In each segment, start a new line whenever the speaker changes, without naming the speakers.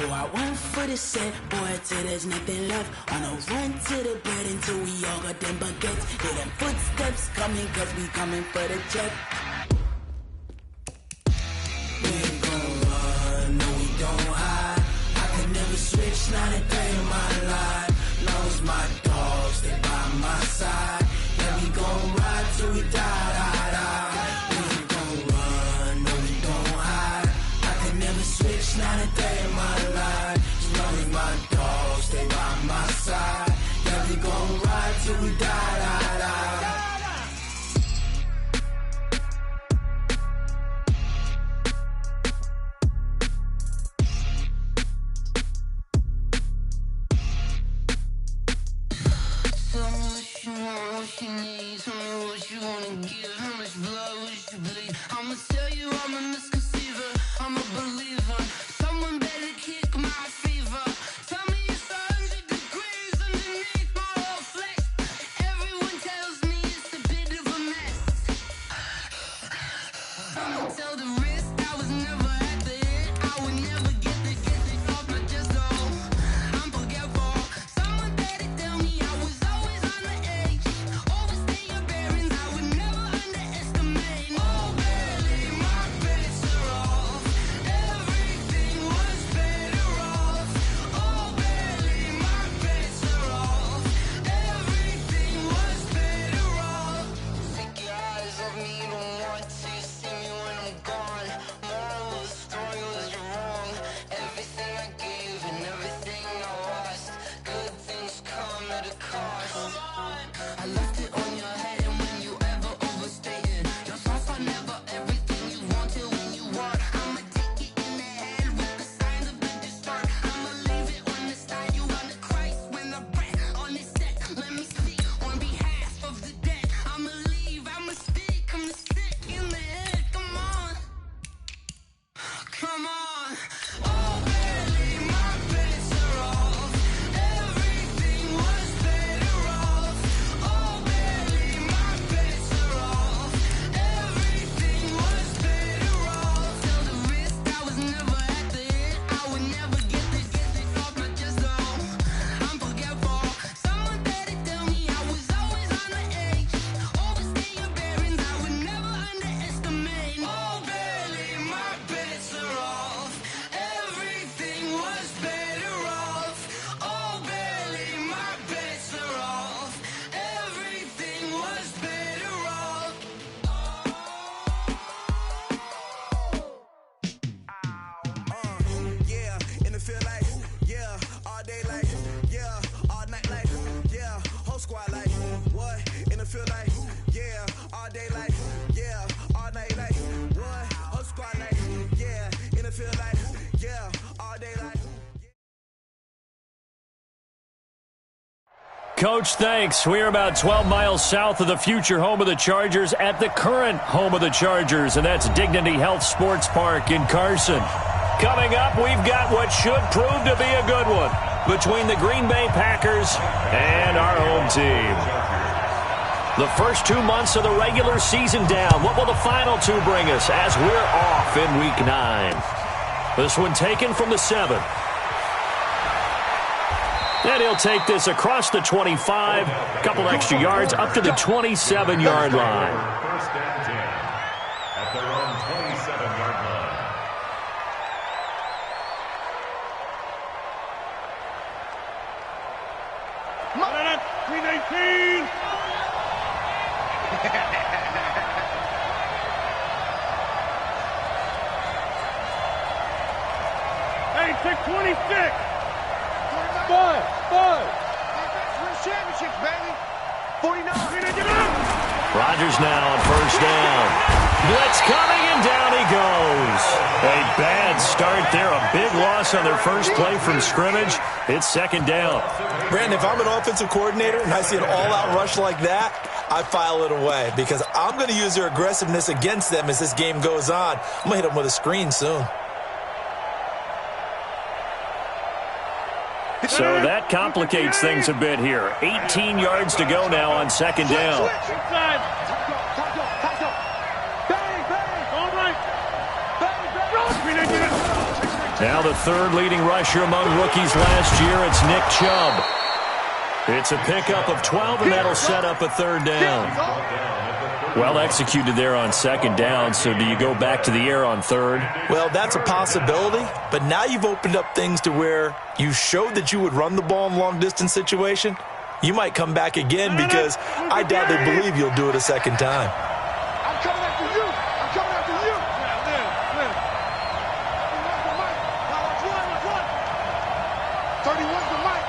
Go out one for the set, boy, till there's nothing left. On a run to the bed until we all got them baguettes. Hear them footsteps coming, cause we coming for the check. We ain't gon' run, no we don't hide. I could never switch, not a day in my life. Long as my dogs, stay by my side. Yeah, we gon' ride till we die, die, die. We ain't gon' run, no we don't hide. I could never switch, not a day in my life. As long as my dogs stay by my side. Yeah, we gon' ride till we die, die, die.
Tell me what you want, what you need. Tell me what you wanna give. How much blood would you bleed? I'ma tell you I'm a misconceiver. I'm a believer. Someone better kick my fever. Tell me it's 100 degrees underneath my whole flesh. Everyone tells me it's a bit of a mess. I'ma tell the risk I was never at the end. I would never get this off my chest though. I'm forgetful. Someone better tell me I was always on the edge. Overstay your bearings, I would never underestimate. Oh, barely, my bets are off. Everything was better off. Oh, barely, my bets are off. Everything was better off. Take your eyes off me, don't want to see me when I'm gone. Moral of the story was you're wrong. Everything I gave and everything I lost. Good things come at a cost. I left it on your head, and when you ever overstay it, your thoughts are never everything you wanted when you want. I'ma take it in the head with the signs of the distort. I'ma leave it on the side. You on the Christ when I pray on this set. Let me speak on behalf of the dead. I'ma leave, I'ma speak. I'm sick in the head. Come on, come on. Oh, barely, my bets are off. Everything was better off. Oh, barely, my bets are off. Everything was better off. Tell the risk I was never at the end. I would never get this off my chest though. I'm forgetful. Someone better tell me I was always on the edge. Overstay your bearings, I would never underestimate. Oh, barely, my bets are off. Everything was better off. Oh, barely, my bets are off. Everything was better off.
Yeah, in the field like, yeah, all day like, yeah, all night like, yeah, whole squad like, what? In the field like, yeah, all day like, yeah, all night like, what? Whole squad like, yeah, in the field like, yeah, all day like.
Coach, thanks. We're about 12 miles south of the future home of the Chargers at the current home of the Chargers, and that's Dignity Health Sports Park in Carson. Coming up, we've got what should prove to be a good one between the Green Bay Packers and our home team. The first 2 months of the regular season down. What will the final two bring us as we're off in Week 9? This one taken from the 7. And he'll take this across the 25, a couple extra yards up to the 27-yard line.
First and 10 at their own 27-yard line.
Minute 319. Hey, pick 26. Bud. Win championships, baby. 49.
Rodgers now on first down. Blitz coming, and down he goes. A bad start there. A big loss on their first play from scrimmage. It's second down.
Brandon, if I'm an offensive coordinator and I see an all-out rush like that, I file it away because I'm going to use their aggressiveness against them as this game goes on. I'm going to hit them with a screen soon.
So that complicates things a bit here. 18 yards to go now on second down. Now the third leading rusher among rookies last year, it's Nick Chubb. It's a pickup of 12, and that'll set up a third down. Well executed there on second down, so do you go back to the air on third?
Well, that's a possibility, but now you've opened up things to where you showed that you would run the ball in long-distance situation. You might come back again because I doubt they believe you'll do it a second time.
I'm coming after you. I'm coming after you. Lynn. 31's the mic.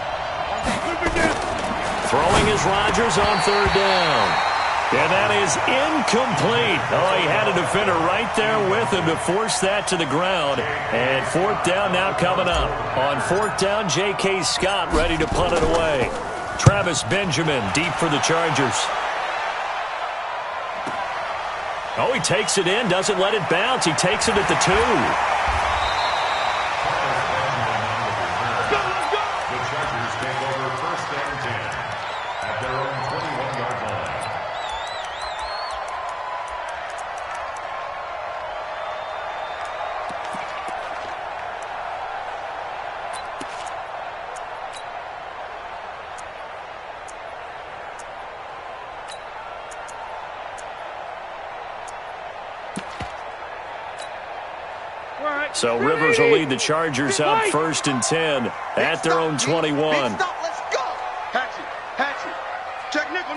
Throwing is Rodgers on third down. And that is incomplete. Oh, he had a defender right there with him to force that to the ground. And fourth down now coming up. On fourth down, J.K. Scott ready to punt it away. Travis Benjamin deep for the Chargers. Oh, he takes it in, doesn't let it bounce. He takes it at the 2.
The Chargers take over first and 10 at their own 21-yard line.
So Rivers will lead the Chargers up first and 10 at their own 21.
Let's go. Hatchet. Check nickel.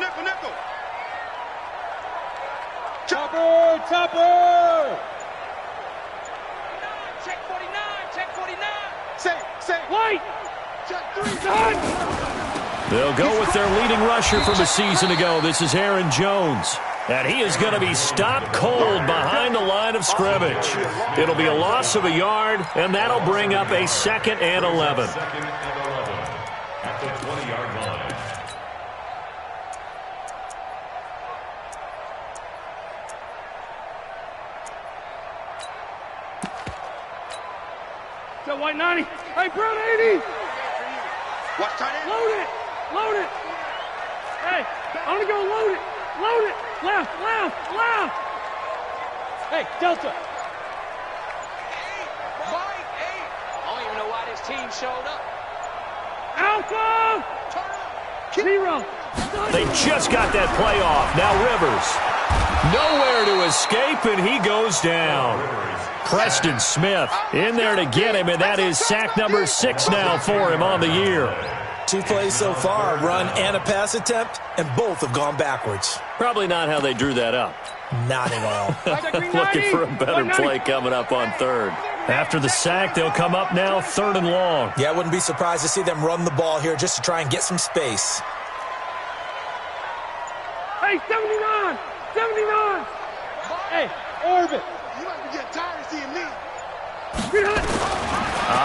Chopper. Check 49. Say. Wait. Check 3. Done.
They'll go with their leading rusher from a season ago. This is Aaron Jones. And he is going to be stopped cold behind the line of scrimmage. It'll be a loss of a yard, and that'll bring up a 2nd and 11.
Second and 11 at the 20-yard line.
That white 90. Hey, brown 80. Watch tight end. Load it. Hey, I'm going to go load it. Left. Hey, Delta. 8.
I don't even know why this team showed up.
Alpha. 0.
They just got that play off. Now Rivers. Nowhere to escape, and he goes down. Preston Smith in there to get him, and that is sack number 6 now for him on the year.
2 plays so far, run and a pass attempt, and both have gone backwards.
Probably not how they drew that up.
Not at all.
Looking for a better play coming up on third. After the sack, they'll come up now 3rd and long.
Yeah, I wouldn't be surprised to see them run the ball here just to try and get some space.
Hey, 79. Hey, Orbit. You might be getting tired of seeing me.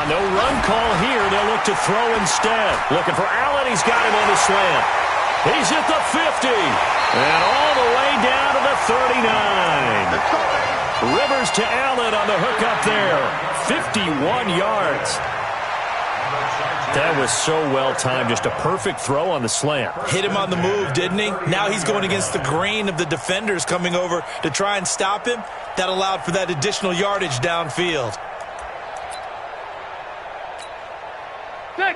No run call here. They'll look to throw instead. Looking for Allen. He's got him on the slant. He's at the 50. And all the way down to the 39. Rivers to Allen on the hook up there. 51 yards. That was so well timed. Just a perfect throw on the slant.
Hit him on the move, didn't he? Now he's going against the grain of the defenders coming over to try and stop him. That allowed for that additional yardage downfield.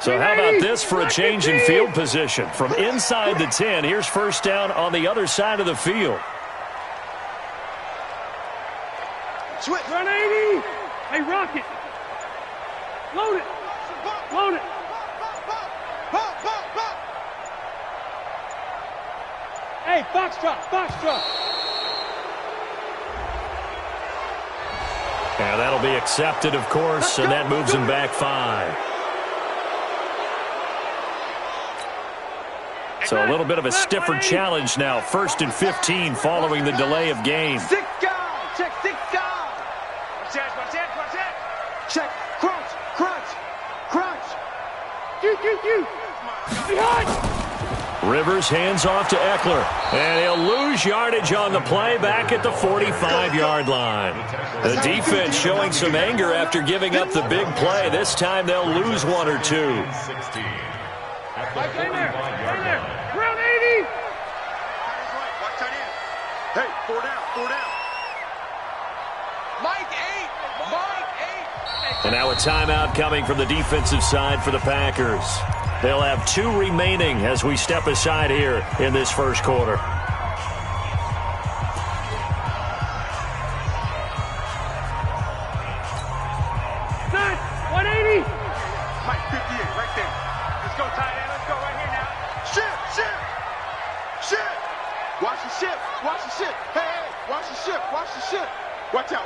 So how about this for a change in field position? From inside the 10, here's first down on the other side of the field.
Switch. Run 80. Hey, Rocket. Load it. Hey, Foxtrot.
Yeah, that'll be accepted, of course, and that moves him back 5. So a little bit of a stiffer challenge now. 1st and 15 following the delay of game.
6 guys. Check 6 guys. Check. Crunch. Q. Behind.
Rivers hands off to Eckler. And he'll lose yardage on the play back at the 45-yard line. The defense showing some anger after giving up the big play. This time they'll lose 1 or 2.
Right there. Round 80. Hey, 4 down. Mike 8.
And now a timeout coming from the defensive side for the Packers. They'll have 2 remaining as we step aside here in this first quarter.
Set, 180.
Mike, 58, right there. Let's go, tight end. Let's go right here now. Shit. Watch the ship. Watch the ship. Hey, watch the ship. Watch the ship. Watch out.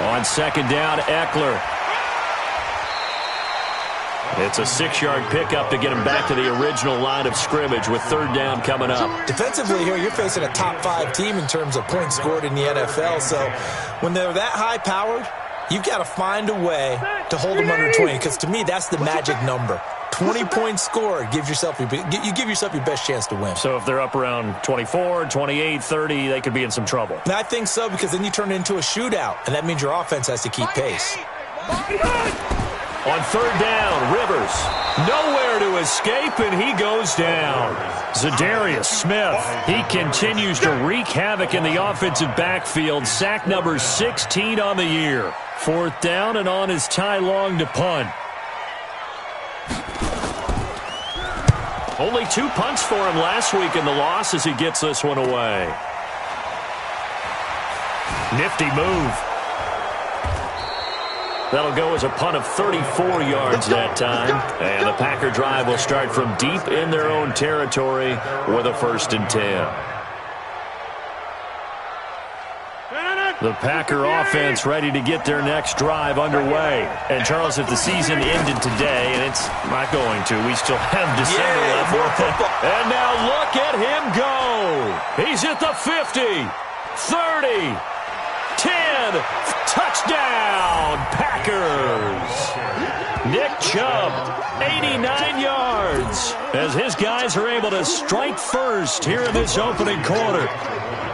On second down, Eckler. It's a 6-yard pickup to get him back to the original line of scrimmage with third down coming up.
Defensively here, you're facing a top 5 team in terms of points scored in the NFL. So when they're that high-powered, you've got to find a way to hold them under 20, because to me, that's the magic number. 20 points scored, you give yourself your best chance to win.
So if they're up around 24, 28, 30, they could be in some trouble.
And I think so, because then you turn it into a shootout, and that means your offense has to keep pace.
On third down, Rivers. Nowhere to escape, and he goes down. Zadarius Smith, he continues to wreak havoc in the offensive backfield. Sack number 16 on the year. Fourth down and on is Ty Long to punt. Only 2 punts for him last week in the loss as he gets this one away. Nifty move. That'll go as a punt of 34 yards that time. And the Packer drive will start from deep in their own territory with a 1st and 10. The Packer offense ready to get their next drive underway. And, Charles, if the season ended today, and it's not going to, we still have December left. And now look at him go. He's at the 50, 30, 10, touchdown, Packers. Nick Chubb, 89 yards, as his guys are able to strike first here in this opening quarter.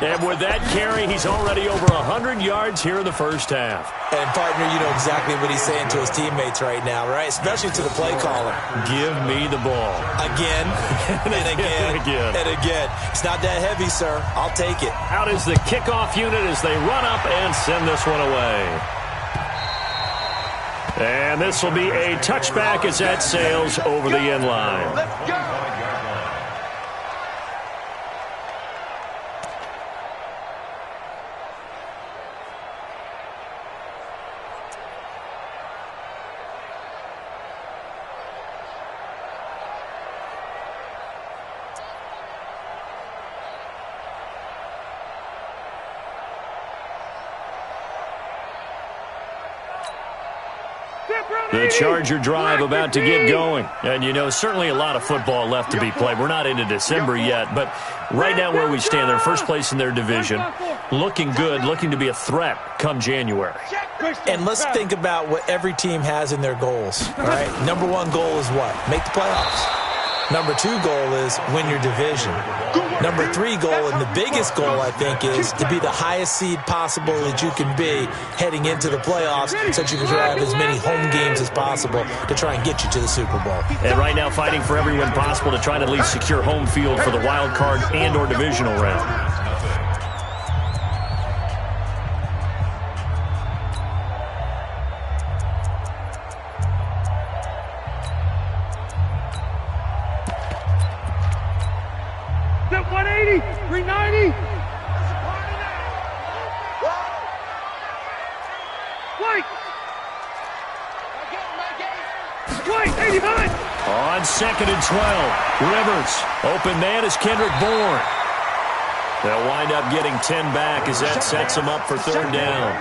And with that carry, he's already over 100 yards here in the first half.
And, partner, you know exactly what he's saying to his teammates right now, right? Especially to the play caller.
Give me the ball.
Again, and again, and again. It's not that heavy, sir. I'll take it.
Out is the kickoff unit as they run up and send this one away. And this will be a touchback as that sails over the end line.
Let's go.
The Charger drive about to get going. And, you know, certainly a lot of football left to be played. We're not into December yet, but right now where we stand, they're first place in their division, looking good, looking to be a threat come January.
And let's think about what every team has in their goals, all right? Number 1 goal is what? Make the playoffs. Number 2 goal is win your division. Number 3 goal, and the biggest goal, I think, is to be the highest seed possible that you can be heading into the playoffs so that you can have as many home games as possible to try and get you to the Super Bowl.
And right now fighting for every win possible to try to at least secure home field for the wild card and or divisional round.
Set 180, 390. White, 89.
On second and 12, Rivers. Open man is Kendrick Bourne. They'll wind up getting 10 back as that sets them up for third down.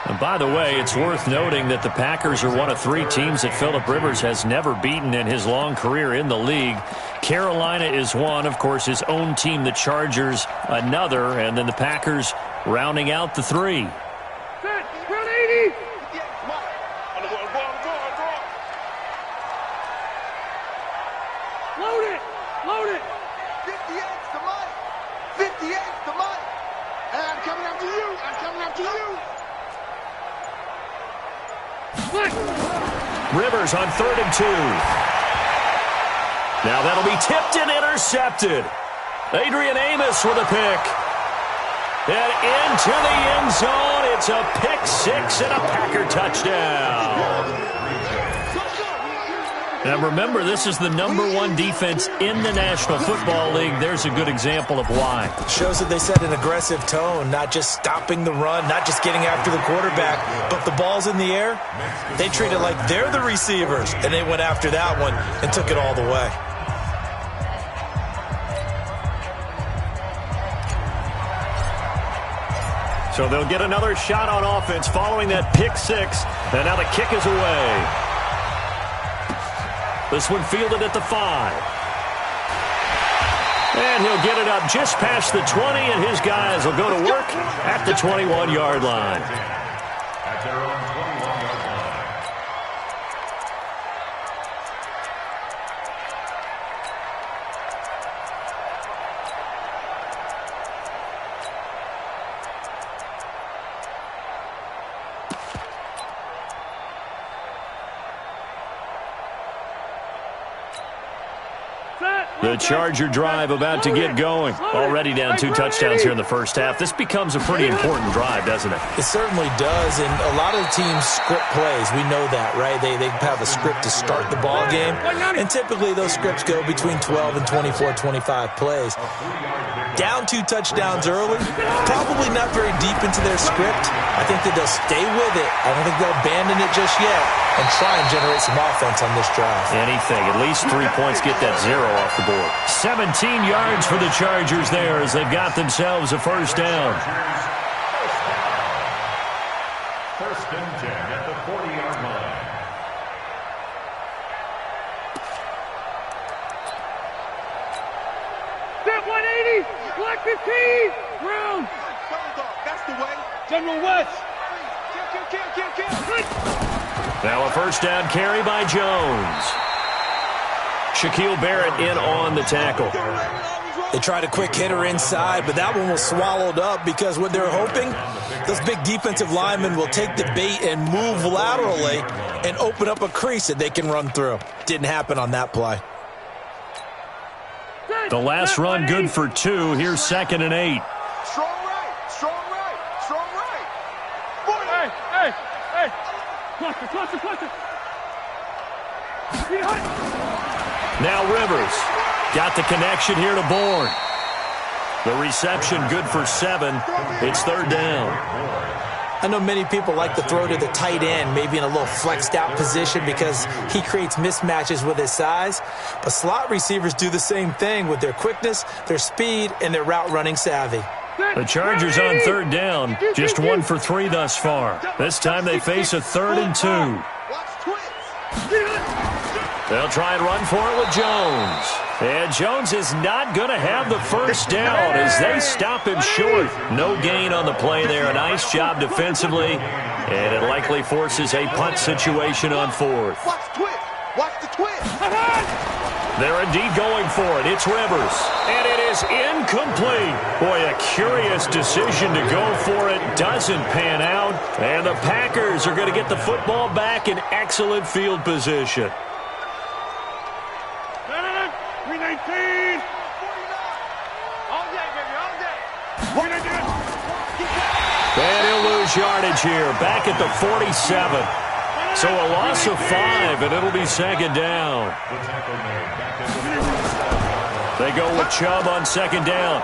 And by the way, it's worth noting that the Packers are one of 3 teams that Phillip Rivers has never beaten in his long career in the league. Carolina is one, of course, his own team, the Chargers, another, and then the Packers rounding out the 3.
Set, 180. Load it, load it.
58's the money. 58's the money. And I'm coming after you. I'm coming after you.
Rivers on 3rd and 2. Now that'll be tipped and intercepted. Adrian Amos with a pick. And into the end zone. It's a pick six and a Packer touchdown. Now remember, this is the #1 defense in the National Football League. There's a good example of why.
Shows that they set an aggressive tone, not just stopping the run, not just getting after the quarterback, but the ball's in the air. They treat it like they're the receivers, and they went after that one and took it all the way.
So they'll get another shot on offense following that pick six, and now the kick is away. This one fielded at the 5. And he'll get it up just past the 20, and his guys will go to work at the 21-yard line.
At their own 21-yard line.
The Charger drive about to get going. Already down 2 touchdowns here in the first half. This becomes a pretty important drive, doesn't it?
It certainly does, and a lot of the teams script plays. We know that, right? They have a script to start the ball game, and typically those scripts go between 12 and 24, 25 plays. Down 2 touchdowns early, probably not very deep into their script. I think that they'll stay with it. I don't think they'll abandon it just yet and try and generate some offense on this drive.
Anything. At least 3 points, get that 0 off the board. 17 yards for the Chargers there as they've got themselves a first down.
First and 10 at the 40-yard line.
Step 180, black 15, round.
That's the way.
General West.
Kill.
Now a first down carry by Jones. Shaquille Barrett in on the tackle.
They tried a quick hitter inside, but that one was swallowed up because what they're hoping, those big defensive linemen will take the bait and move laterally and open up a crease that they can run through. Didn't happen on that play.
The last run good for 2. Here's 2nd and 8.
Strong right.
Hey. Cluster.
Now Rivers got the connection here to Bourne. The reception good for 7. It's 3rd down.
I know many people like to throw to the tight end, maybe in a little flexed out position because he creates mismatches with his size. But slot receivers do the same thing with their quickness, their speed, and their route running savvy.
The Chargers on 3rd down, just 1 for 3 thus far. This time they face a 3rd and 2. They'll try and run for it with Jones. And Jones is not going to have the first down as they stop him short. No gain on the play there. A nice job defensively. And it likely forces a punt situation on 4th.
Watch the twist.
They're indeed going for it. It's Rivers. And it is incomplete. Boy, a curious decision to go for it. Doesn't pan out. And the Packers are going to get the football back in excellent field position.
319. All day, baby, all day.
And he'll lose yardage here. Back at the 47. So a loss of 5, and it'll be 2nd down. They go with Chubb on 2nd down.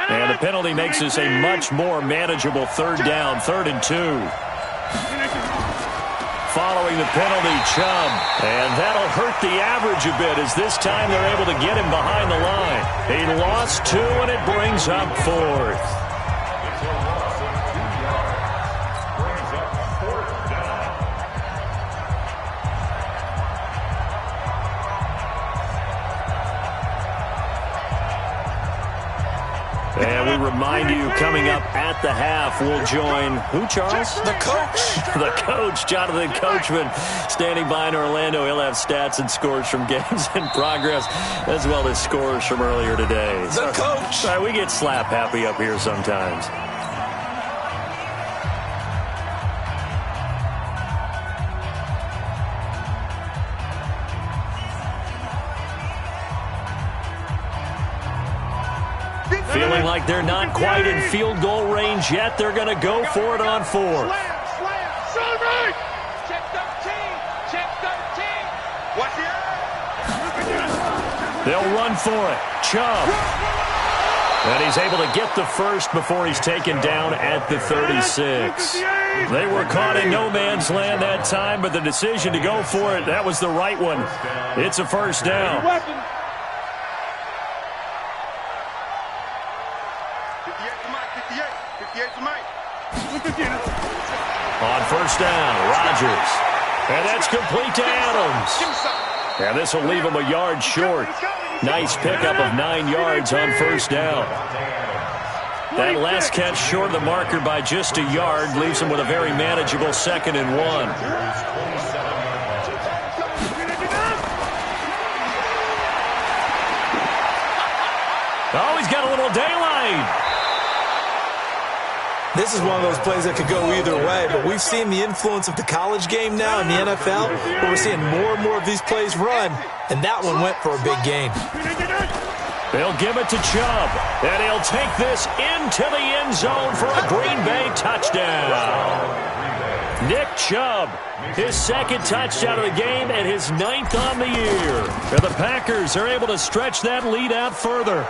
And the penalty makes this a much more manageable 3rd down, 3rd and 2. Following the penalty, Chubb. And that'll hurt the average a bit as this time they're able to get him behind the line. He lost 2, and it brings up 4th. And we remind you, coming up at the half, we'll join who, Charles?
The coach.
The coach, Jonathan Coachman, standing by in Orlando. He'll have stats and scores from games in progress, as well as scores from earlier today.
The coach.
Sorry, we get slap happy up here sometimes. Feeling like they're not quite in field goal range yet. They're going to go for it on fourth.
Check 13. Check 13. What's the
They'll run for it. Chubb. And he's able to get the first before he's taken down at the 36. They were caught in no man's land that time, but the decision to go for it, that was the right one. It's a first down.
58 to Mike.
On first down, Rodgers. And that's complete to Adams. And this will leave him a yard short. Nice pickup of 9 yards on first down. That last catch short of the marker by just a yard leaves him with a very manageable 2nd and 1. Oh, he's got a little daylight.
This is one of those plays that could go either way, but we've seen the influence of the college game now in the NFL, where we're seeing more and more of these plays run, and that one went for a big gain.
They'll give it to Chubb, and he'll take this into the end zone for a Green Bay touchdown. Nick Chubb, his 2nd touchdown of the game and his 9th on the year. And the Packers are able to stretch that lead out further.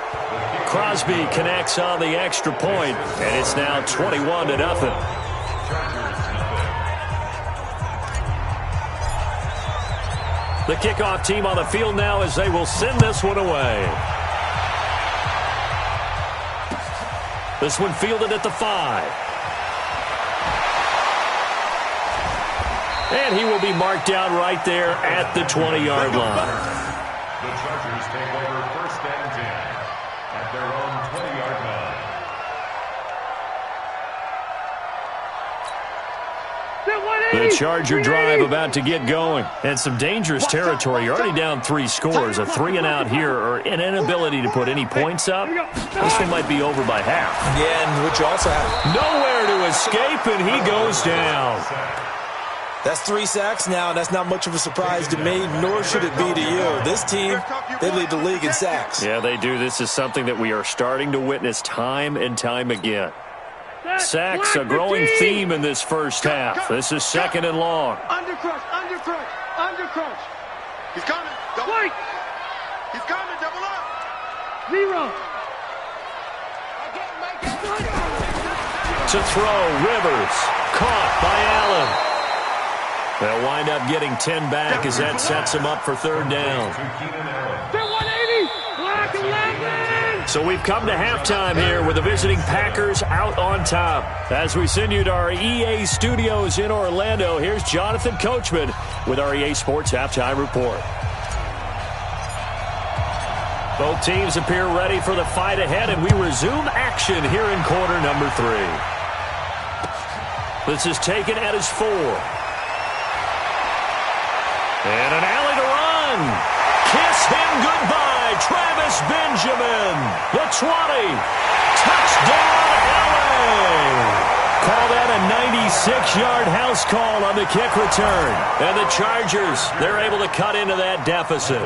Crosby connects on the extra point, and it's now 21-0. The kickoff team on the field now as they will send this one away. This one fielded at the 5. And he will be marked down right there at the 20-yard line.
The Chargers take over 1st and 10 at their own 20-yard line.
The Charger drive about to get going. And some dangerous territory. You're already down 3 scores. A 3-and-out here or an inability to put any points up. This one might be over by half.
Yeah, and which also happened.
Nowhere to escape, and he goes down.
That's 3 sacks now, and that's not much of a surprise to me, nor should it be to you. This team, they lead the league in sacks.
Yeah, they do. This is something that we are starting to witness time and time again. Sacks, a growing theme in this first half. This is 2nd and long.
Undercrush. He's coming. Double. He's coming. Double up.
0.
To throw, Rivers. Caught by Allen. They'll wind up getting 10 back as that sets them up for 3rd down.
They're 180. Black 11.
So we've come to halftime here with the visiting Packers out on top. As we send you to our EA studios in Orlando, here's Jonathan Coachman with our EA Sports Halftime Report. Both teams appear ready for the fight ahead, and we resume action here in quarter number 3. This is taken at his 4. And an alley to run. Kiss him goodbye, Travis Benjamin. The 20. Touchdown, LA. Call that a 96-yard house call on the kick return. And the Chargers, they're able to cut into that deficit.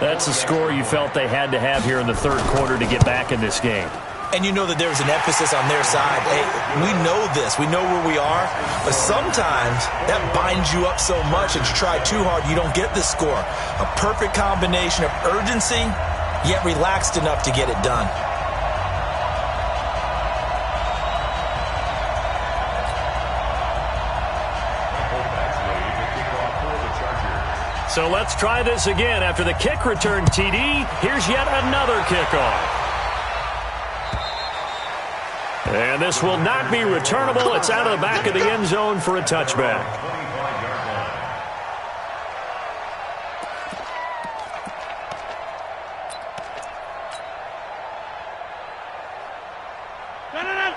That's the score you felt they had to have here in the 3rd quarter to get back in this game.
And you know that there was an emphasis on their side. Hey, we know this. We know where we are. But sometimes that binds you up so much that you try too hard, you don't get the score. A perfect combination of urgency, yet relaxed enough to get it done.
So let's try this again. After the kick return TD, here's yet another kickoff. And this will not be returnable. It's out of the back of the end zone for a touchback.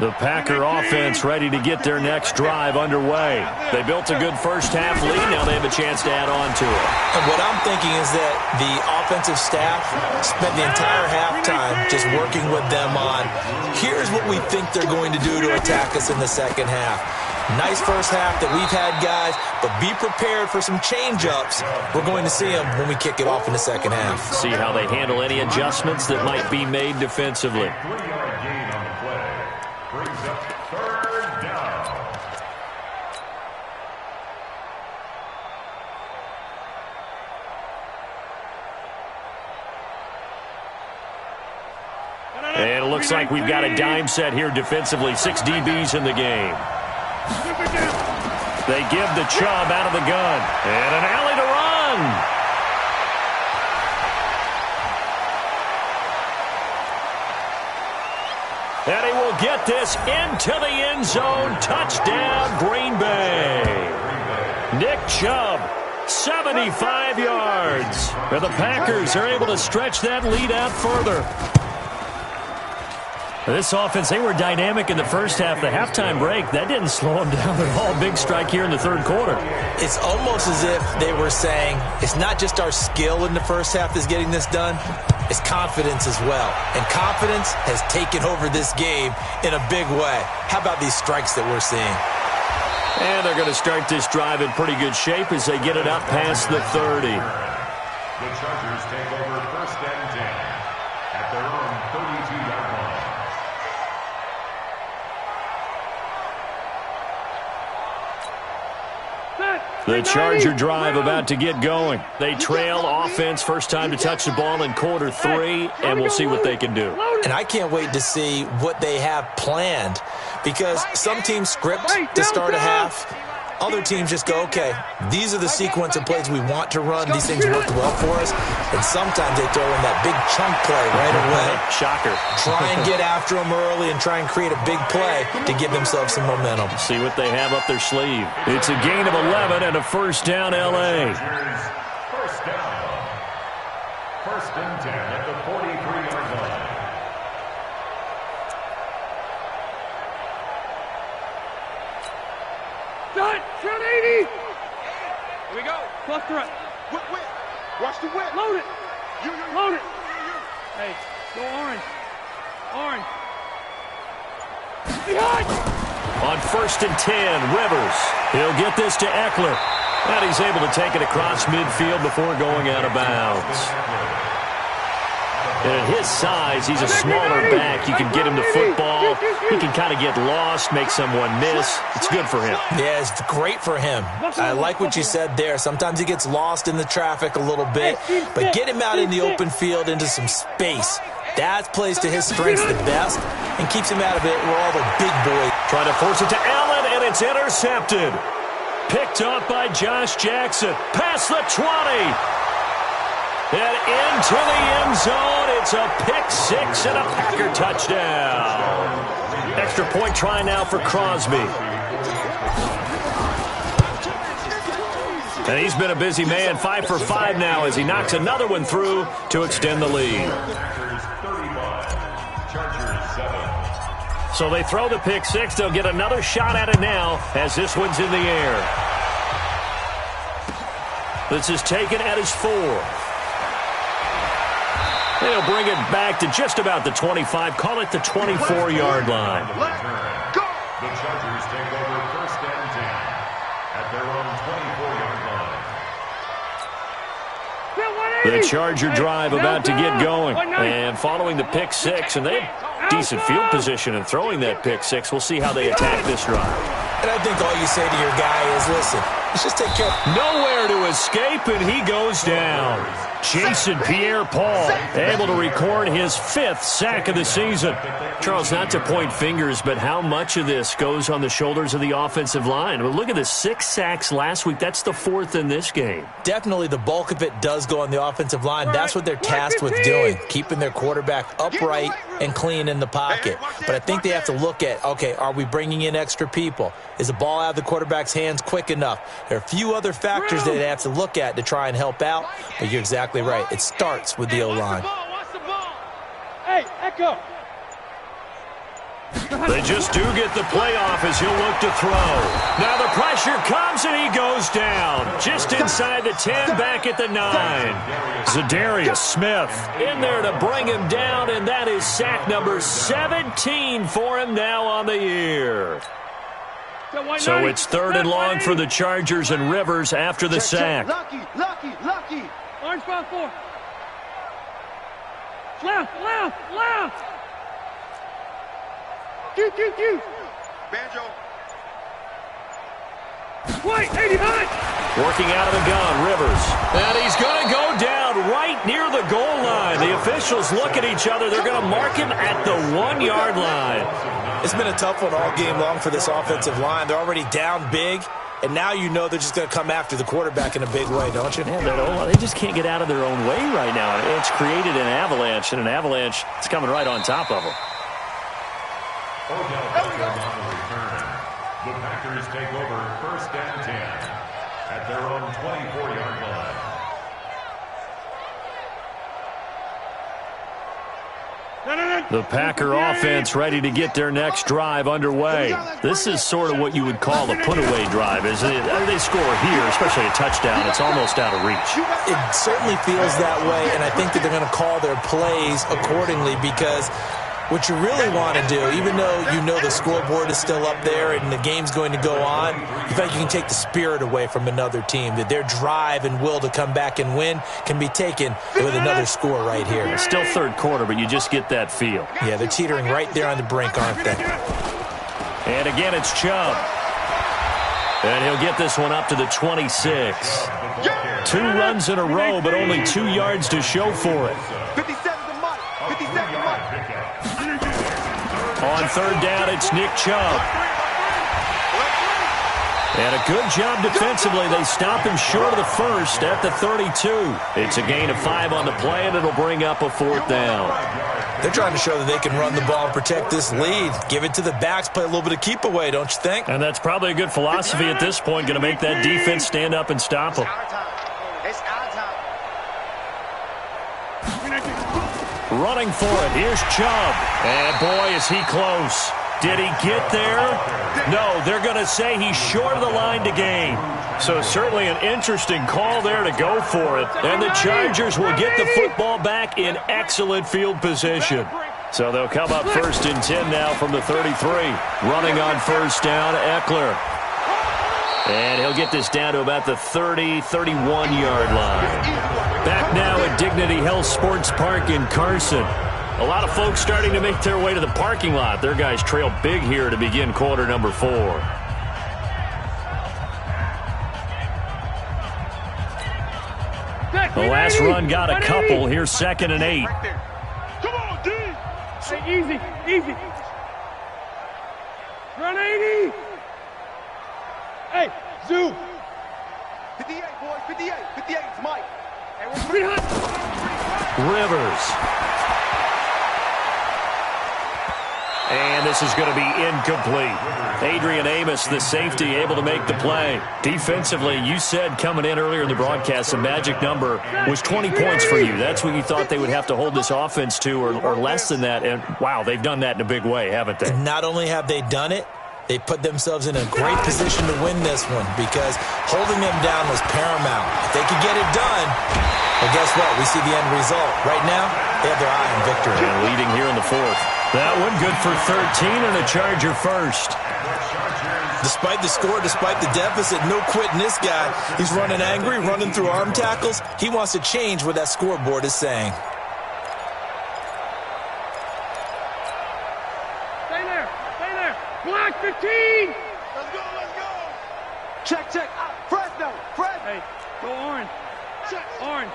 The Packer offense ready to get their next drive underway. They built a good first-half lead. Now they have a chance to add on to it.
And what I'm thinking is that the offensive staff spent the entire halftime just working with them on, here's what we think they're going to do to attack us in the second half. Nice first half that we've had, guys, but be prepared for some change-ups. We're going to see them when we kick it off in the second half.
See how they handle any adjustments that might be made defensively.
3-yard gain on the play. Brings up third down.
And it looks like we've got a dime set here defensively. 6 DBs in the game. They give the Chubb out of the gun. And an alley to run. And he will get this into the end zone. Touchdown, Green Bay. Nick Chubb, 75 yards. And the Packers are able to stretch that lead out further. This offense, they were dynamic in the first half. The halftime break, that didn't slow them down at all. Big strike here in the third quarter.
It's almost as if they were saying, it's not just our skill in the first half that's getting this done, it's confidence as well. And confidence has taken over this game in a big way. How about these strikes that we're seeing?
And they're going to start this drive in pretty good shape as they get it up past the 30.
The Chargers take over first and 10 at their own 32-yard line.
The Charger drive about to get going. They trail offense, first time to touch the ball in quarter 3, and we'll see what they can do.
And I can't wait to see what they have planned, because some teams script to start a half. Other teams just go, okay, these are the sequence of plays we want to run. These things worked well for us. And sometimes they throw in that big chunk play right away.
Shocker.
Try and get after them early and try and create a big play to give themselves some momentum.
See what they have up their sleeve. It's a gain of 11 and a first down, L.A.
First down. First and 10 at the 43-yard line.
Shot 80.
Here we go.
Cluster up.
Whip. Watch the whip.
Load it.
You.
Load it. Hey, go orange. Orange. Behind.
On first and 10, Rivers. He'll get this to Eckler. And he's able to take it across midfield before going out of bounds. And at his size, he's a smaller back. You can get him the football. He can kind of get lost, make someone miss. It's good for him.
Yeah, it's great for him. I like what you said there. Sometimes he gets lost in the traffic a little bit, but get him out in the open field into some space. That plays to his strengths the best and keeps him out of it where all the big boys.
Trying to force it to Allen, and it's intercepted. Picked up by Josh Jackson. Past the 20. And into the end zone. It's a pick 6 and a Packer touchdown. Extra point try now for Crosby. And he's been a busy man, 5 for 5 now as he knocks another one through to extend the lead. So they throw the pick 6. They'll get another shot at it now as this one's in the air. This is taken at his 4. They'll bring it back to just about the 25. Call it the 24-yard line.
The Chargers take over first and 10 at their own 24-yard line.
The Charger drive about to get going. And following the pick 6, and they have decent field position in throwing that pick 6. We'll see how they attack this drive.
And I think all you say to your guy is, listen, let's just take care of...
Nowhere to escape, and he goes down. Jason Pierre-Paul able to record his 5th sack of the season. Charles, not to point fingers, but how much of this goes on the shoulders of the offensive line? Well, look at the 6 sacks last week. That's the 4th in this game.
Definitely the bulk of it does go on the offensive line. That's what they're tasked with doing, keeping their quarterback upright and clean in the pocket. But I think they have to look at, okay, are we bringing in extra people? Is the ball out of the quarterback's hands quick enough? There are a few other factors that they have to look at to try and help out, but you're exactly right. It starts with the O-line.
Hey, Echo.
They just do get the playoff as he'll look to throw. Now the pressure comes and he goes down. Just inside the 10, back at the 9. Zadarius Smith in there to bring him down, and that is sack number 17 for him now on the year. So it's 3rd and long for the Chargers, and Rivers after the sack.
Lucky.
Orange 5-4. Left. Q.
Banjo.
White, 89.
Working out of the gun, Rivers. And he's going to go down right near the goal line. The officials look at each other. They're going to mark him at the 1-yard line.
It's been a tough one all game long for this offensive line. They're already down big, and now you know they're just going to come after the quarterback in a big way, don't you?
Man, they just can't get out of their own way right now. It's created an avalanche, and an avalanche is coming right on top of them.
Odell Beckham on the return. The Packers take over 1st and 10 at their own 24-yard line.
The Packer offense ready to get their next drive underway. This is sort of what you would call a put-away drive, isn't it? They score here, especially a touchdown. It's almost out of reach.
It certainly feels that way, and I think that they're going to call their plays accordingly, because what you really want to do, even though you know the scoreboard is still up there and the game's going to go on, you feel like you can take the spirit away from another team, that their drive and will to come back and win can be taken with another score right here.
It's still 3rd quarter, but you just get that feel.
Yeah, they're teetering right there on the brink, aren't they?
And again, it's Chubb. And he'll get this one up to the 26. 2 runs in a row, but only 2 yards to show for it.
57 to Mike. 57 to Mike.
On 3rd down, it's Nick Chubb. And a good job defensively. They stop him short of the 1st at the 32. It's a gain of 5 on the play, and it'll bring up a 4th down.
They're trying to show that they can run the ball and protect this lead. Give it to the backs, play a little bit of keep away, don't you think?
And that's probably a good philosophy at this point, going to make that defense stand up and stop them.
It's our time.
Running for it. Here's Chubb. And boy, is he close. Did he get there? No, they're going to say he's short of the line to gain. So certainly an interesting call there to go for it. And the Chargers will get the football back in excellent field position. So they'll come up 1st and 10 now from the 33. Running on 1st down, Eckler. And he'll get this down to about the 30, 31-yard line. Back now at Dignity Health Sports Park in Carson. A lot of folks starting to make their way to the parking lot. Their guys trail big here to begin quarter number 4. The last run got a couple. Here's 2nd and 8.
Come on, D. Hey, easy. Run 80. Hey, Zoo.
58, boy. 58. 58. It's Mike.
Hey, we're pretty hot.
Rivers. And this is going to be incomplete. Adrian Amos, the safety, able to make the play. Defensively, you said coming in earlier in the broadcast, the magic number was 20 points for you. That's what you thought they would have to hold this offense to, or less than that. And, wow, they've done that in a big way, haven't they?
And not only have they done it, they put themselves in a great position to win this one, because holding them down was paramount. If they could get it done, well, guess what? We see the end result. Right now, they have their eye on victory.
And leading here in the 4th. That one good for 13 and a Charger first.
Despite the score, despite the deficit, no quitting this guy. He's running angry, running through arm tackles. He wants to change what that scoreboard is saying.
Stay there. Block 15.
Let's go. Check. Fresno.
Hey, go orange.
Check.
Orange.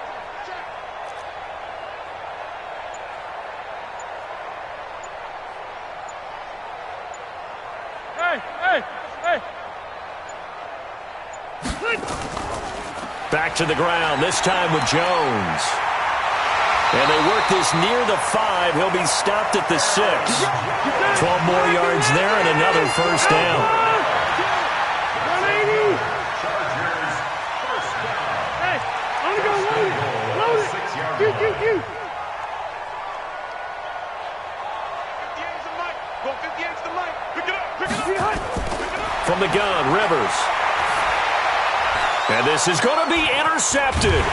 Hey.
Back to the ground, this time with Jones. And they work this near the 5. He'll be stopped at the 6. 12 more yards there and another 1st down.
180. Hey, I'm going to go load it. You.
58 to Mike. Go 58
Rivers. And this is going to be intercepted.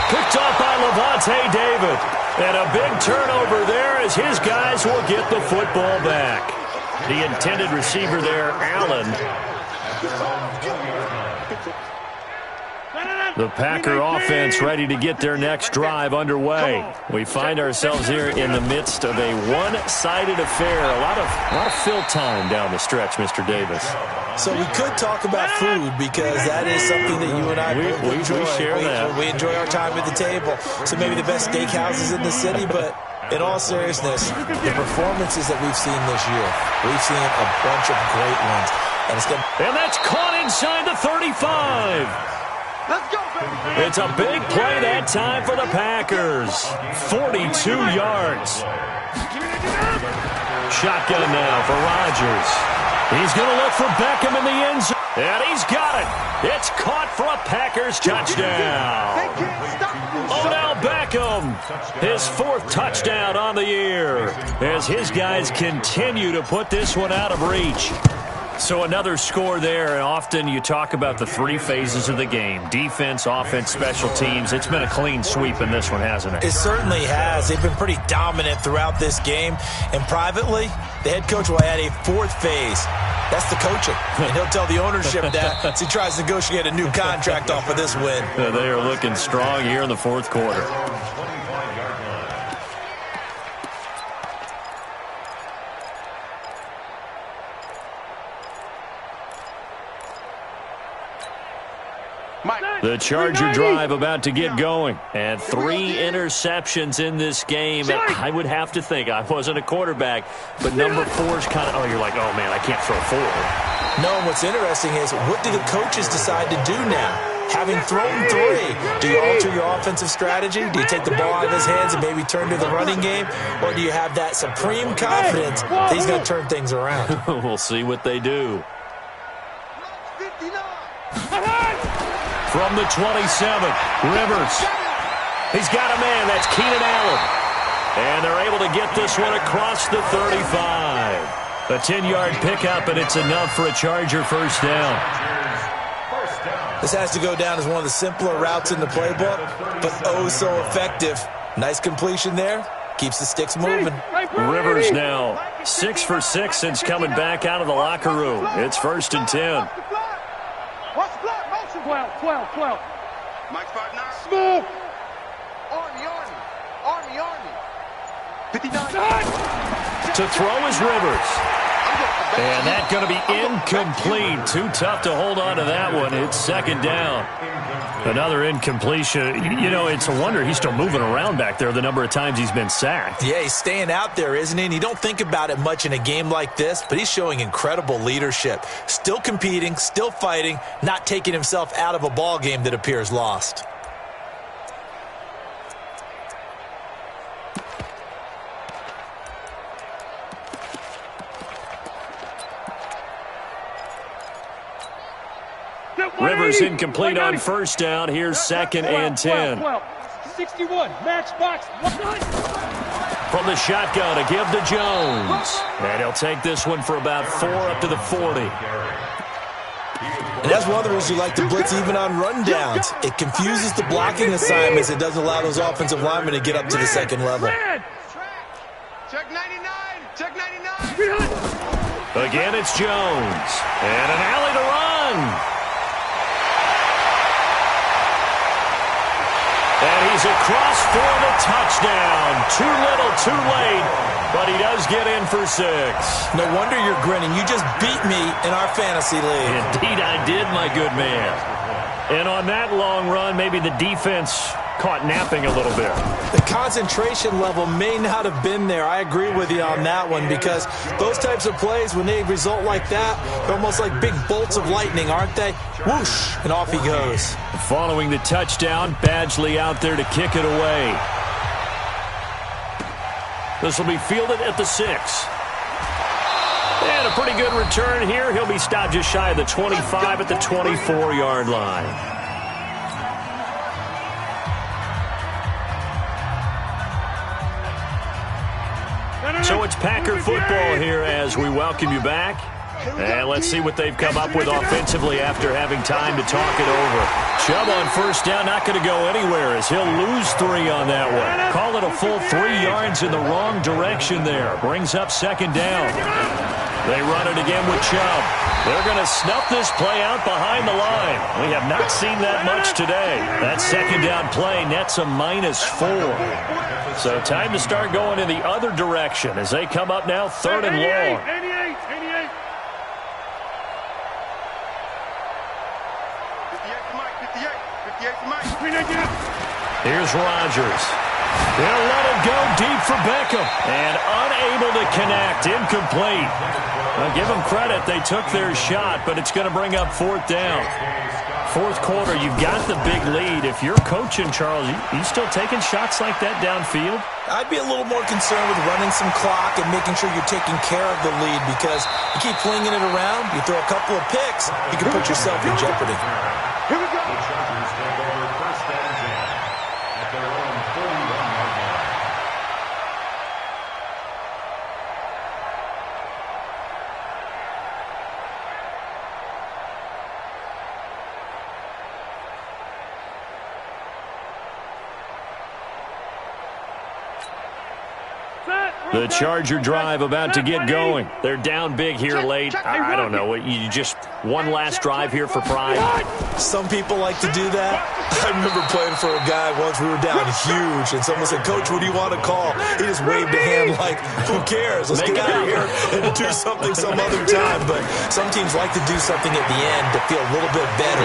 Picked off by Levante David. And a big turnover there as his guys will get the football back. The intended receiver there, Allen. The Packer offense ready to get their next drive underway. We find ourselves here in the midst of a one-sided affair. A lot of fill time down the stretch, Mr. Davis.
So we could talk about food because that is something that you and I both enjoy.
We share that.
We enjoy our time at the table. So maybe the best steakhouses in the city, but in all seriousness, the performances that we've seen this year, we've seen a bunch of great ones.
And that's caught inside the 35.
Let's go, baby.
It's a big play that time for the Packers. 42 yards. Shotgun now for Rodgers. He's going to look for Beckham in the end zone. And he's got it. It's caught for a Packers touchdown. Odell Beckham, his 4th touchdown on the year, as his guys continue to put this one out of reach. So another score there, and often you talk about the 3 phases of the game. Defense, offense, special teams. It's been a clean sweep in this one, hasn't it?
It certainly has. They've been pretty dominant throughout this game. And privately, the head coach will add a 4th phase. That's the coaching. And he'll tell the ownership that as he tries to negotiate a new contract off of this win.
They are looking strong here in the 4th quarter. The Charger drive about to get going. And 3 interceptions in this game. And I would have to think, I wasn't a quarterback, but number 4's kind of, you're like, oh, man, I can't throw 4.
No, what's interesting is, what do the coaches decide to do now? Having thrown 3, do you alter your offensive strategy? Do you take the ball out of his hands and maybe turn to the running game? Or do you have that supreme confidence that he's going to turn things around?
We'll see what they do. From the 27, Rivers. He's got a man. That's Keenan Allen. And they're able to get this one across the 35. A 10-yard pickup, and it's enough for a Charger first down.
This has to go down as one of the simpler routes in the playbook, but oh so effective. Nice completion there. Keeps the sticks moving.
Rivers now 6 for 6 since coming back out of the locker room. It's 1st and 10.
12.
Mike's partner.
Smooth.
Army. 59.
To throw is Rivers. And that's going to be incomplete. Too tough to hold on to that one. It's 2nd down. Another incompletion. You know, it's a wonder he's still moving around back there the number of times he's been sacked.
Yeah, he's staying out there, isn't he? And you don't think about it much in a game like this, but he's showing incredible leadership. Still competing, still fighting, not taking himself out of a ball game that appears lost.
Rivers incomplete on 1st down. Here's 2nd and 10.
61, match box.
From the shotgun, a give to Jones. And he'll take this one for about 4 up to the 40.
And that's one of the reasons you like to blitz even on rundowns. It confuses the blocking assignments. It doesn't allow those offensive linemen to get up to the 2nd level.
Check 99. Check 99.
Again, it's Jones. And an alley to run. And he's across for the touchdown. Too little, too late, but he does get in for 6.
No wonder you're grinning. You just beat me in our fantasy league.
Indeed I did, my good man. And on that long run, maybe the defense caught napping a little bit.
The concentration level may not have been there. I agree with you on that one, because those types of plays, when they result like that, they're almost like big bolts of lightning, aren't they? Whoosh, and off he goes.
Following the touchdown, Badgley out there to kick it away. This will be fielded at the 6. And a pretty good return here. He'll be stopped just shy of the 25 at the 24-yard line. So it's Packer football here as we welcome you back. And let's see what they've come up with offensively after having time to talk it over. Chubb on first down, not going to go anywhere as he'll lose 3 on that one. Call it a full 3 yards in the wrong direction there. Brings up second down. They run it again with Chubb. They're going to snuff this play out behind the line. We have not seen that much today. That second down play nets a -4. So time to start going in the other direction as they come up now 3rd and long.
88. 58 to Mike.
Here's Rodgers. They'll let it go deep for Beckham. And unable to connect. Incomplete. Well, give them credit. They took their shot, but it's going to bring up 4th down. 4th quarter, you've got the big lead. If you're coaching, Charles, you still taking shots like that downfield?
I'd be a little more concerned with running some clock and making sure you're taking care of the lead, because you keep flinging it around, you throw a couple of picks, you can put yourself in jeopardy.
Here we go.
The Chargers take over 1st and 10 at their own 41-yard line.
The Charger drive about to get going. They're down big here late. I don't know. You just one last drive here for pride.
Some people like to do that. I remember playing for a guy once. We were down huge, and someone said, "Coach, what do you want to call?" He just waved a hand like, "Who cares? Let's get out of here and do something some other time." But some teams like to do something at the end to feel a little bit better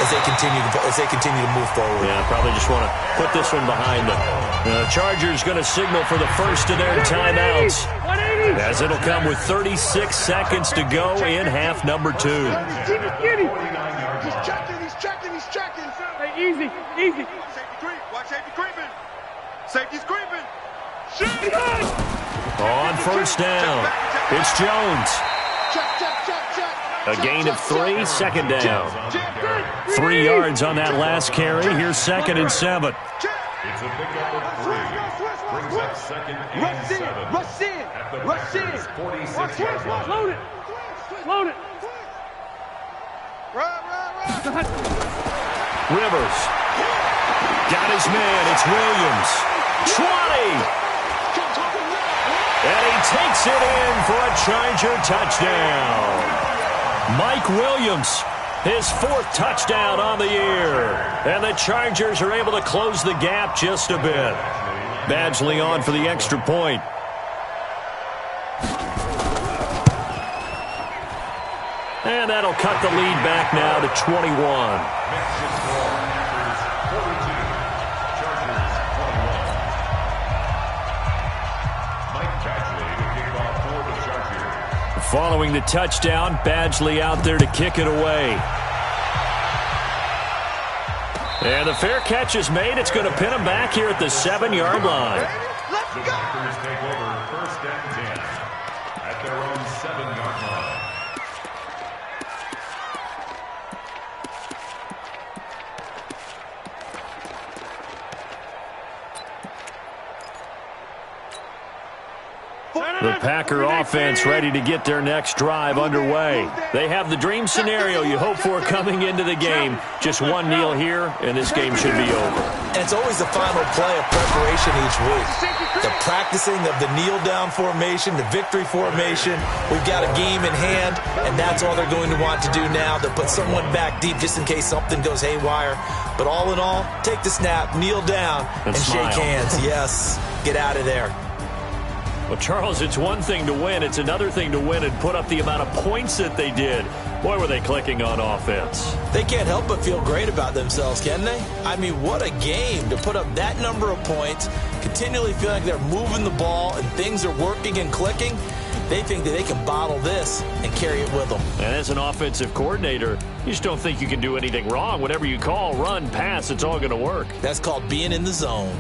as they continue to move forward.
Yeah, probably just want to put this one behind them. The Chargers going to signal for the first of their timeouts, as it'll come with 36 seconds to go in half number 2.
He's checking.
Hey, easy.
Watch safety creeping. Safety's creeping. Shoot!
On first down, it's Jones.
Check.
A gain of 3, second down. 3 yards on that last carry. Here's 2nd and 7.
It's a pickup of 3. Brings up 2nd and 7. At the Packers' 46-yard line.
Load it.
Right.
Rivers. Got his man. It's Williams. 20. And he takes it in for a Charger touchdown. Mike Williams, his 4th touchdown on the year. And the Chargers are able to close the gap just a bit. Badgley on for the extra point. And that'll cut the lead back now to 21. Following the touchdown, Badgley out there to kick it away. And the fair catch is made. It's going to pin him back here at the 7-yard line.
The Packers take over 1st and 10 at their own 7-yard line.
The Packer offense ready to get their next drive underway. They have the dream scenario you hope for coming into the game. Just one kneel here, and this game should be over.
And it's always the final play of preparation each week. The practicing of the kneel-down formation, the victory formation. We've got a game in hand, and that's all they're going to want to do now, to put someone back deep just in case something goes haywire. But all in all, take the snap, kneel down, and shake hands. Yes, get out of there.
Well, Charles, it's one thing to win. It's another thing to win and put up the amount of points that they did. Boy, were they clicking on offense.
They can't help but feel great about themselves, can they? I mean, what a game to put up that number of points, continually feeling like they're moving the ball and things are working and clicking. They think that they can bottle this and carry it with them.
And as an offensive coordinator, you just don't think you can do anything wrong. Whatever you call, run, pass, it's all going to work.
That's called being in the zone.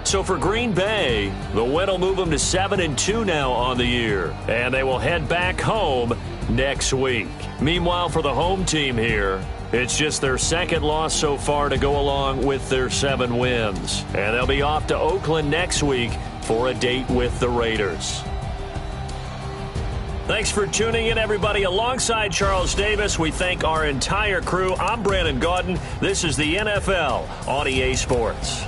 So for Green Bay, the win will move them to 7-2 now on the year. And they will head back home next week. Meanwhile, for the home team here, it's just their 2nd loss so far to go along with their 7 wins. And they'll be off to Oakland next week for a date with the Raiders. Thanks for tuning in, everybody. Alongside Charles Davis, we thank our entire crew. I'm Brandon Gaudin. This is the NFL on EA Sports.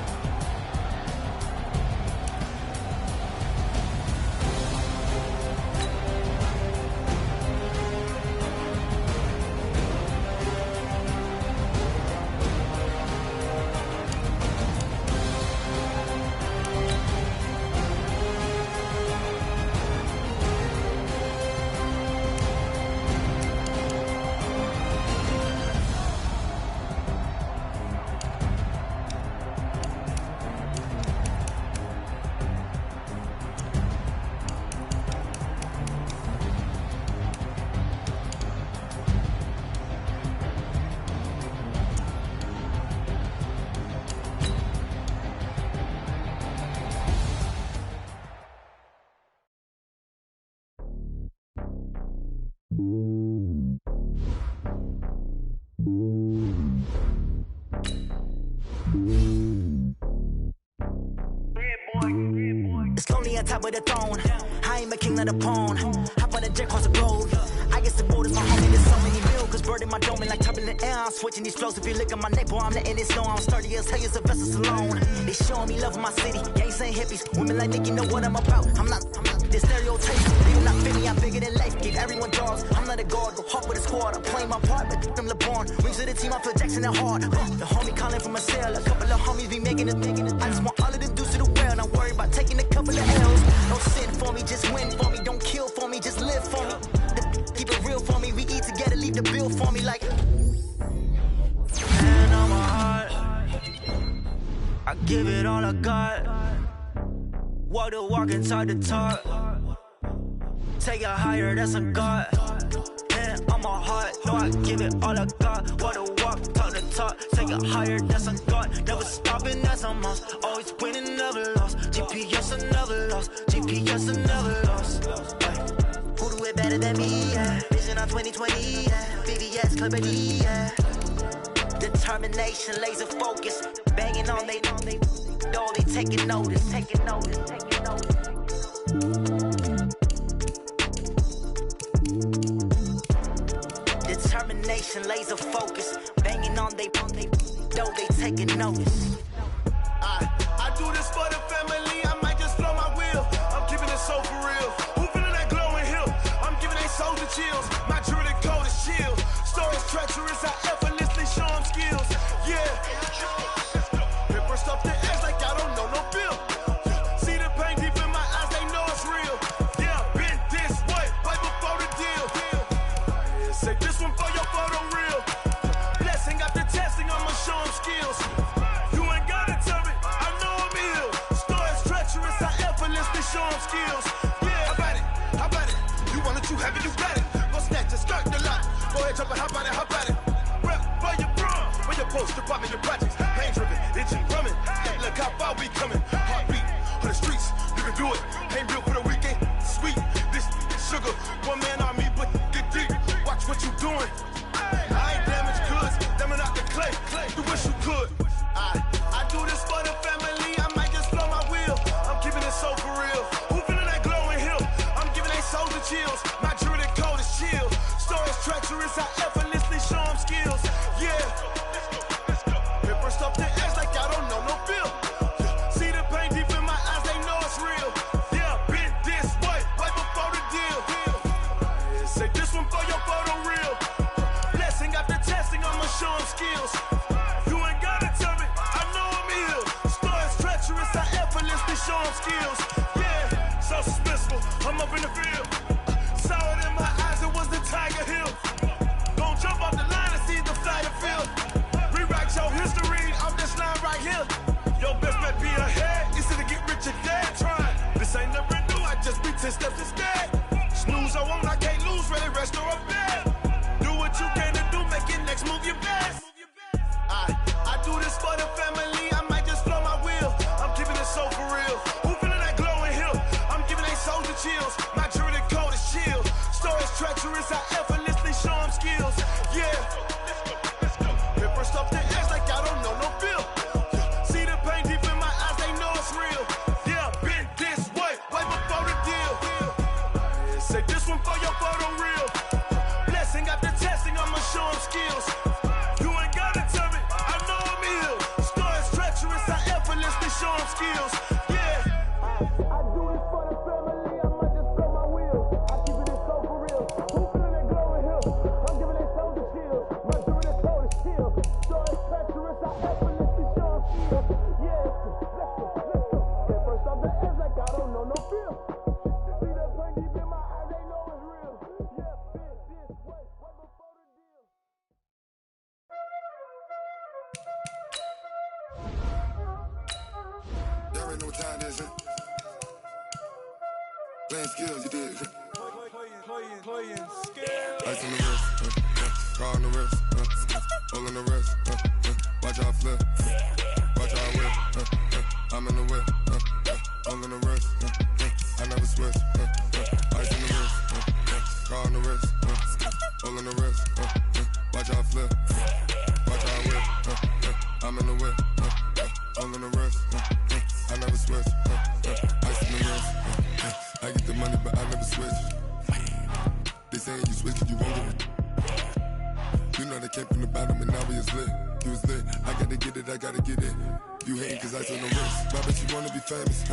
It's lonely on top of the throne. I ain't a king of the pawn. Hop on a jet across the road. I guess the boat is my homie. There's so many real, cause bird in my dome and like turbulent air. I'm switching these flows. If you look at my neck, boy, I'm letting it snow. I'm sturdy as hell, as a vessel alone. They showing me love in my city. Gangsta and hippies. Women like Nick, you know what I'm about. I'm not this stereotype. They do not fit me, I'm bigger than life. Give everyone jaws. I'm not a guard, go hard with a squad. I'm playing my part, but them LeBron. Wings of the team, I feel Jackson and hard. The homie calling from a cell. A couple of homies be making it. I just want all of them dudes to the well. Not worry about taking a couple of L's. Don't sin for me, just win for me. Don't kill for me, just live for me. Keep it real for me. We eat together, leave the bill for me like. Hand on my heart, I give it all I got. Walk the walk and talk the talk. Take it higher, that's a God. Hand on my heart, no, I give it all I got. Walk the walk, talk the talk. Take it higher, that's a God. Never stopping, that's a must. Always winning, never lost. GPS, I never lost. GPS, I never lost. Who do it better than me? Yeah. Vision on 2020. Yeah. VVS, Clarity. Yeah. Determination, laser focus. Banging on they door, they taking notice. Determination, laser focus. Banging on they door, they taking notice.
I do this for the family, I might just blow my wheel. I'm keeping it so for real. Who feeling that glowing hill? I'm giving they soldier chills. My jewelry code is chill. Stories treacherous, I effortlessly show them skills. Yeah. Paper stuff the edge like I don't know no bill. See the pain deep in my eyes, they know it's real. Yeah, been this way, way before the deal. Say this one for your photo real. Blessing after testing, I'ma show them skills. Show them skills. Yeah, how about it? How about it? You want it, you have it, you got it. Go snatch it, skirt the lot. Go ahead, jump it, how about it? How about it? Rep where you from? Where your post, department, your projects. Pain driven, itching, drumming. Hey, look how far we coming. Heartbeat on the streets, you can do it. Ain't built for the weekend. Sweet, this sugar. One man army, but get deep. Watch what you doing. I ain't damaged goods, damn out the clay. You wish you could. I do this for the family. I might just blow my wheel. I'm keeping it so for real. Who feeling that glowing hill? I'm giving they soldier chills. My jewelry code is chill. Stories treacherous, I effortlessly show them skills. Yeah. Paper stuff the edge like I don't know no bill. See the pain deep in my eyes, they know it's real. Yeah, been this way, way before the deal. Say this one for your photo real. Blessing after testing, I'ma show them skills. You ain't gotta tell me, I know I'm ill. Stories treacherous, I effortlessly show them skills. Yeah, so suspenseful, I'm up in the field. Saw it in my eyes, it was the Tiger Hill. Gon' jump off the line and see the flight of field. Rewrite your history, I'm this line right here. Your best bet be ahead, easy to get rich or dead. Trying, this ain't never new, I just be 10 steps instead. Snooze, I won't, I can't lose, ready, rest or a bed. Do what you can to do, make it next move your best. I do this for the family, I might just blow my wheel. I'm keeping it so for real. Who feeling that glowing hill? I'm giving they soldier chills. My jewelry code is chill. Stories treacherous, I effortlessly show them skills. Yeah. Paper stuff the edge like I don't know no bill. See the pain deep in my eyes, they know it's real. Yeah, been this way, way before the deal.
time this, playing skills, you did.
Playing skills.
Ice on the wrist, car on the wrist, hole in the wrist, watch how I flip, watch how I whip, I'm in the whip, hole in the wrist, I never switch, ice on the wrist, car on the wrist, hole in the wrist, watch how I flip, watch how I whip, I'm in the whip, hole in the wrist, I never switch, ice on the wrist, I get the money but I never switch. They saying you switch cause you won't get it. You know they came from the bottom and now we is lit. You was lit, I gotta get it, I gotta get it. You hating cause ice on the wrist. I bet you wanna be famous,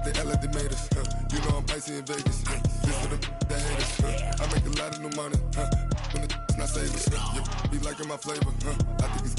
They act like they made us, You know I'm icy in Vegas, This for the that hate us, I make a lot of new money, When the not savers, You be liking my flavor, I think it's